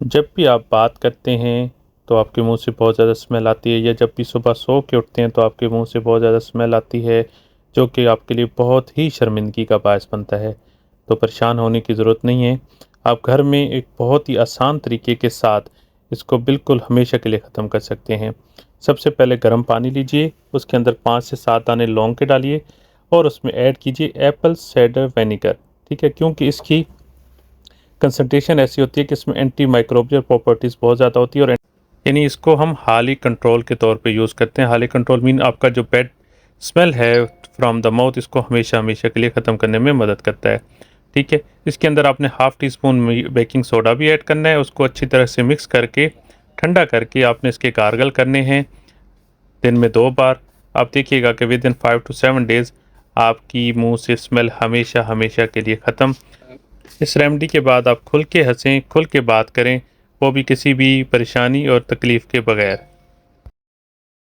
जब भी आप बात करते हैं तो आपके मुंह से बहुत ज़्यादा स्मेल आती है, या जब भी सुबह सो के उठते हैं तो आपके मुंह से बहुत ज़्यादा स्मेल आती है, जो कि आपके लिए बहुत ही शर्मिंदगी का बायस बनता है। तो परेशान होने की ज़रूरत नहीं है। आप घर में एक बहुत ही आसान तरीके के साथ इसको बिल्कुल हमेशा के लिए ख़त्म कर सकते हैं। सबसे पहले गर्म पानी लीजिए, उसके अंदर 5 से 7 दाने लौंग के डालिए और उसमें ऐड कीजिए एप्पल साइडर विनेगर। ठीक है, क्योंकि इसकी कंसंट्रेशन ऐसी होती है कि इसमें एंटी माइक्रोबियल प्रॉपर्टीज़ बहुत ज़्यादा होती है, और यानी इसको हम हाली कंट्रोल के तौर पे यूज़ करते हैं। हाली कंट्रोल मीन आपका जो बैड स्मेल है फ्रॉम द माउथ, इसको हमेशा हमेशा के लिए ख़त्म करने में मदद करता है। ठीक है, इसके अंदर आपने half tea spoon baking soda भी ऐड करना है। उसको अच्छी तरह से मिक्स करके ठंडा करके आपने इसके गार्गल करने हैं दिन में 2 बार। आप देखिएगा कि विद इन 5 to 7 डेज़ आपकी मुंह से स्मेल हमेशा हमेशा के लिए ख़त्म। इस रेमेडी के बाद आप खुल के हंसें, खुल के बात करें, वो भी किसी भी परेशानी और तकलीफ़ के बगैर।